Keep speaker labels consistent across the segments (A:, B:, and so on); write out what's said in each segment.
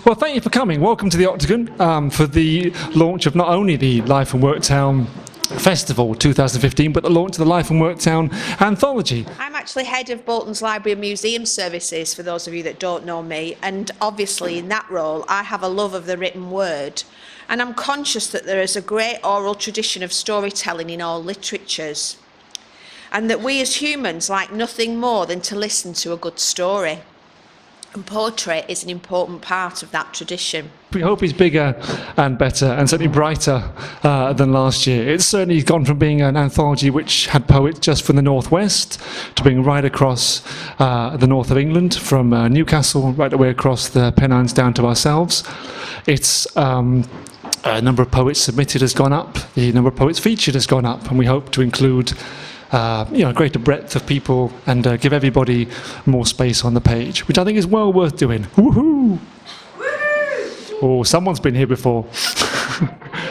A: Well, thank you for coming. Welcome to the Octagon for the launch of not only the Life and Worktown Festival 2015, but the launch of the Life and Worktown Anthology.
B: I'm actually head of Bolton's Library and Museum Services, for those of you that don't know me, and obviously in that role I have a love of the written word, and I'm conscious that there is a great oral tradition of storytelling in all literatures, and that we as humans like nothing more than to listen to a good story. And poetry is an important part of that tradition.
A: We hope it's bigger and better and certainly brighter than last year. It's certainly gone from being an anthology which had poets just from the northwest to being right across the north of England, from Newcastle right the way across the Pennines down to ourselves. It's a number of poets submitted has gone up, the number of poets featured has gone up, and we hope to include a greater breadth of people and give everybody more space on the page, which I think is well worth doing. Woohoo! Oh, someone's been here before.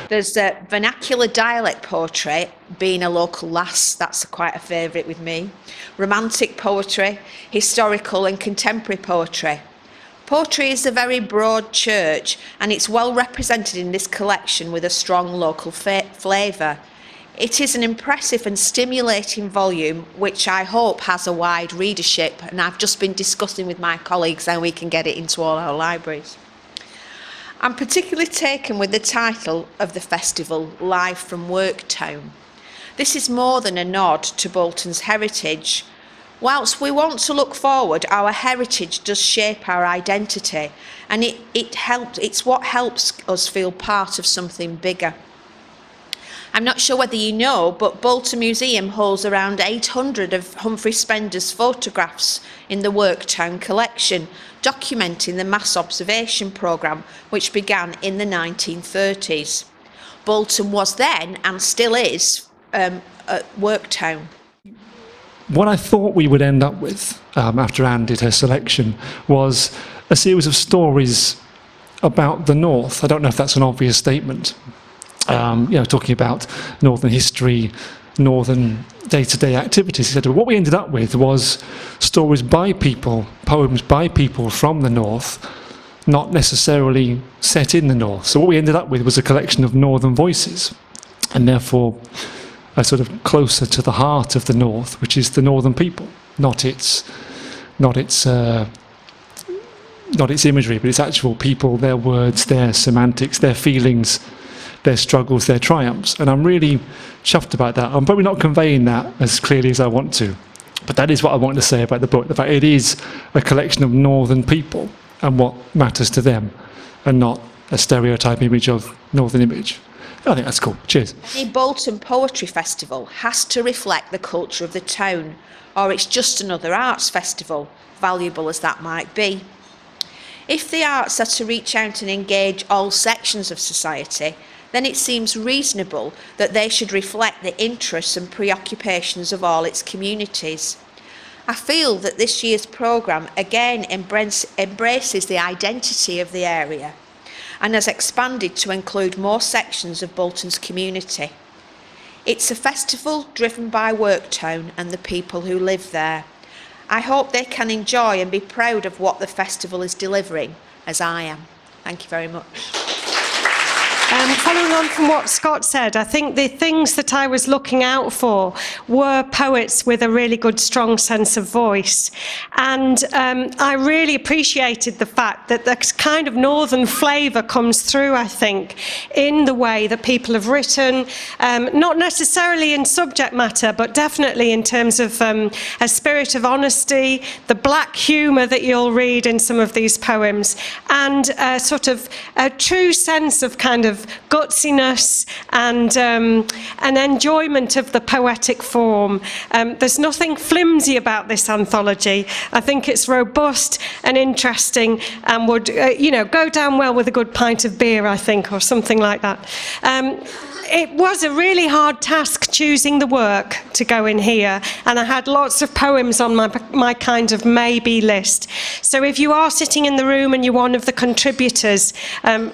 B: There's vernacular dialect poetry, being a local lass, that's quite a favourite with me. Romantic poetry, historical and contemporary poetry. Poetry is a very broad church, and it's well represented in this collection with a strong local flavour. It is an impressive and stimulating volume which I hope has a wide readership, and I've just been discussing with my colleagues how we can get it into all our libraries. I'm particularly taken with the title of the festival, Live from Worktown. This is more than a nod to Bolton's heritage. Whilst we want to look forward, our heritage does shape our identity, and it's what helps us feel part of something bigger. I'm not sure whether you know, but Bolton Museum holds around 800 of Humphrey Spender's photographs in the Worktown collection, documenting the mass observation programme which began in the 1930s. Bolton was then, and still is, at Worktown.
A: What I thought we would end up with, after Anne did her selection, was a series of stories about the North. I don't know if that's an obvious statement. Talking about northern history, northern day-to-day activities, etc. What we ended up with was stories by people, poems by people from the north, not necessarily set in the north. So what we ended up with was a collection of northern voices, and therefore a sort of closer to the heart of the north, which is the northern people, not its imagery, but its actual people, their words, their semantics, their feelings, their struggles, their triumphs. And I'm really chuffed about that. I'm probably not conveying that as clearly as I want to, but that is what I want to say about the book. The fact it is a collection of northern people and what matters to them, and not a stereotype image of northern image. I think that's cool. Cheers.
B: The Bolton Poetry Festival has to reflect the culture of the town, or it's just another arts festival, valuable as that might be. If the arts are to reach out and engage all sections of society, then it seems reasonable that they should reflect the interests and preoccupations of all its communities. I feel that this year's programme again embraces the identity of the area and has expanded to include more sections of Bolton's community. It's a festival driven by Worktown and the people who live there. I hope they can enjoy and be proud of what the festival is delivering, as I am. Thank you very much.
C: Following on from what Scott said, I think the things that I was looking out for were poets with a really good, strong sense of voice. And I really appreciated the fact that the kind of northern flavour comes through, I think, in the way that people have written, not necessarily in subject matter, but definitely in terms of a spirit of honesty, the black humour that you'll read in some of these poems, and sort of a true sense of kind of gutsiness and an enjoyment of the poetic form. There's nothing flimsy about this anthology. I think it's robust and interesting and would, go down well with a good pint of beer, I think, or something like that. It was a really hard task choosing the work to go in here, and I had lots of poems on my kind of maybe list. So if you are sitting in the room and you're one of the contributors,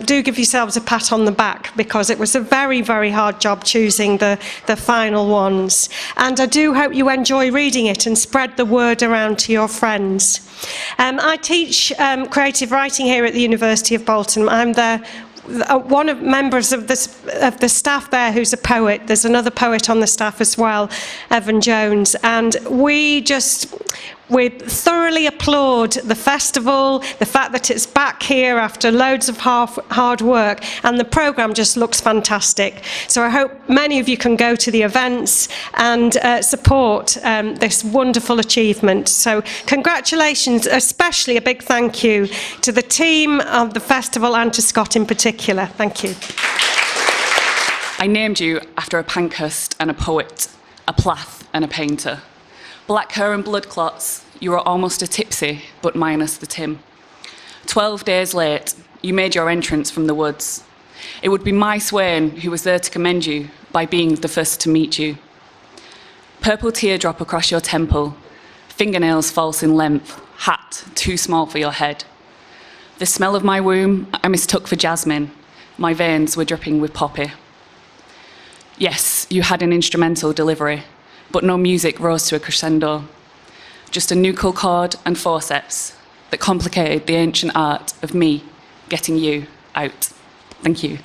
C: do give yourselves a pat on the the back, because it was a very, very hard job choosing the final ones. And I do hope you enjoy reading it and spread the word around to your friends. I teach creative writing here at the University of Bolton. I'm one of members of the staff there who's a poet. There's another poet on the staff as well, Evan Jones, and we thoroughly applaud the festival, the fact that it's back here after loads of hard work, and the programme just looks fantastic. So I hope many of you can go to the events and support this wonderful achievement. So congratulations, especially a big thank you to the team of the festival and to Scott in particular. Thank you.
D: I named you after a Pankhurst and a poet, a Plath and a painter. Black hair and blood clots, you were almost a tipsy, but minus the Tim. 12 days late, you made your entrance from the woods. It would be my swain who was there to commend you by being the first to meet you. Purple teardrop across your temple, fingernails false in length, hat too small for your head. The smell of my womb I mistook for jasmine. My veins were dripping with poppy. Yes, you had an instrumental delivery, but no music rose to a crescendo. Just a nuchal chord and forceps that complicated the ancient art of me getting you out. Thank you.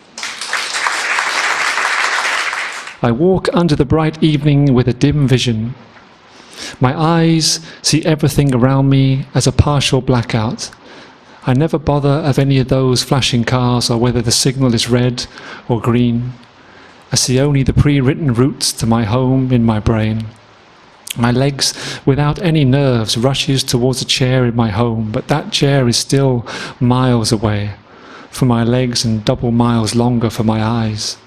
A: I walk under the bright evening with a dim vision. My eyes see everything around me as a partial blackout. I never bother of any of those flashing cars or whether the signal is red or green. I see only the pre-written routes to my home in my brain. My legs, without any nerves, rushes towards a chair in my home, but that chair is still miles away for my legs and double miles longer for my eyes.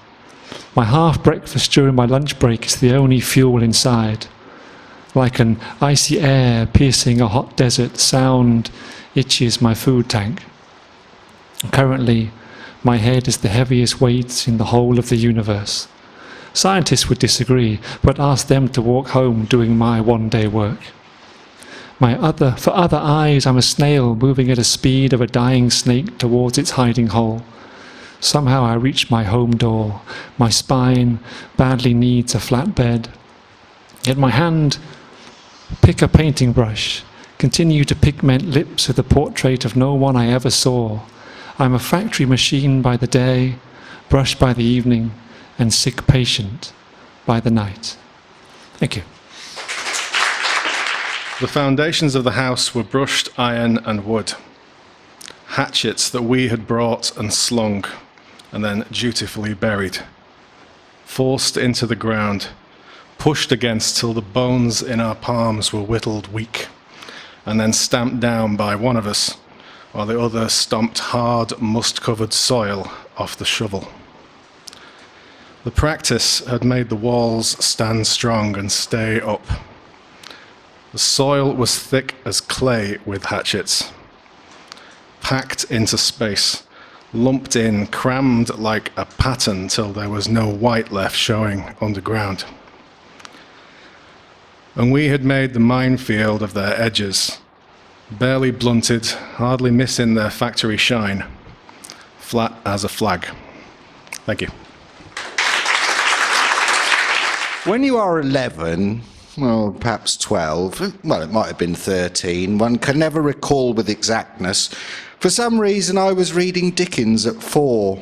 A: My half-breakfast during my lunch break is the only fuel inside. Like an icy air piercing a hot desert, sound itches my food tank. Currently, my head is the heaviest weight in the whole of the universe. Scientists would disagree, but ask them to walk home doing my one-day work. For other eyes, I'm a snail moving at the speed of a dying snake towards its hiding hole. Somehow I reach my home door. My spine badly needs a flat bed. Yet my hand pick a painting brush, continue to pigment lips with a portrait of no one I ever saw. I'm a factory machine by the day, brush by the evening, and sick patient by the night. Thank you.
E: The foundations of the house were brushed iron and wood, hatchets that we had brought and slung, and then dutifully buried, forced into the ground, pushed against till the bones in our palms were whittled weak, and then stamped down by one of us, while the other stomped hard, must-covered soil off the shovel. The practice had made the walls stand strong and stay up. The soil was thick as clay with hatchets, packed into space, lumped in, crammed like a pattern till there was no white left showing underground. And we had made the minefield of their edges, barely blunted, hardly missing their factory shine, flat as a flag. Thank you.
F: When you are 11, well, perhaps 12, well, it might have been 13, one can never recall with exactness. For some reason, I was reading Dickens at 4.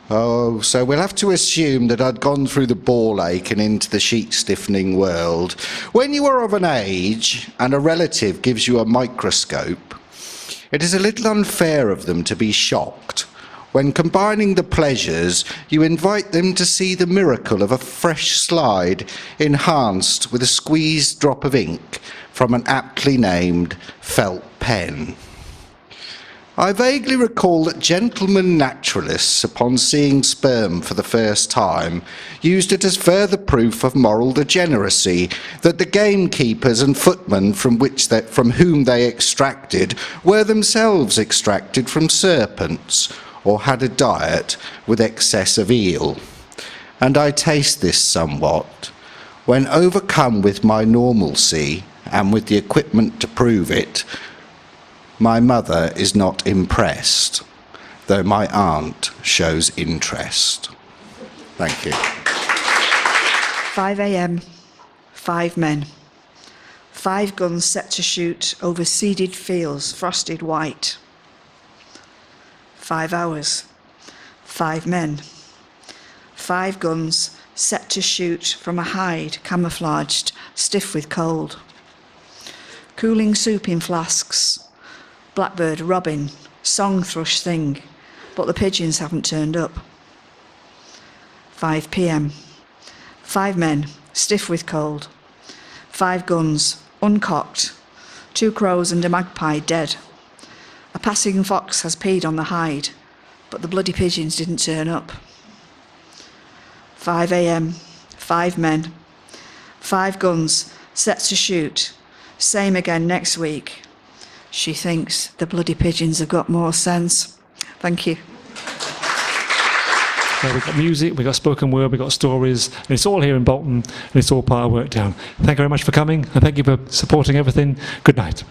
F: Oh, so we'll have to assume that I'd gone through the ball ache and into the sheet-stiffening world. When you are of an age and a relative gives you a microscope, it is a little unfair of them to be shocked. When combining the pleasures, you invite them to see the miracle of a fresh slide enhanced with a squeezed drop of ink from an aptly named felt pen. I vaguely recall that gentlemen naturalists, upon seeing sperm for the first time, used it as further proof of moral degeneracy that the gamekeepers and footmen from whom they extracted were themselves extracted from serpents, or had a diet with excess of eel. And I taste this somewhat, when overcome with my normalcy and with the equipment to prove it. My mother is not impressed. though my aunt shows interest. Thank you.
G: 5 a.m, 5 men. 5 guns set to shoot over seeded fields, frosted white. 5 hours, 5 men. 5 guns set to shoot from a hide, camouflaged, stiff with cold. Cooling soup in flasks. Blackbird, robin, song thrush sing, but the pigeons haven't turned up. 5 p.m. 5 men, stiff with cold. 5 guns, uncocked. 2 crows and a magpie dead. A passing fox has peed on the hide, but the bloody pigeons didn't turn up. 5 a.m, 5 men. 5 guns, set to shoot. Same again next week. She thinks the bloody pigeons have got more sense. Thank you.
A: So we've got music, we've got spoken word, we've got stories, and it's all here in Bolton, and it's all part of Worktown. Thank you very much for coming, and thank you for supporting everything. Good night.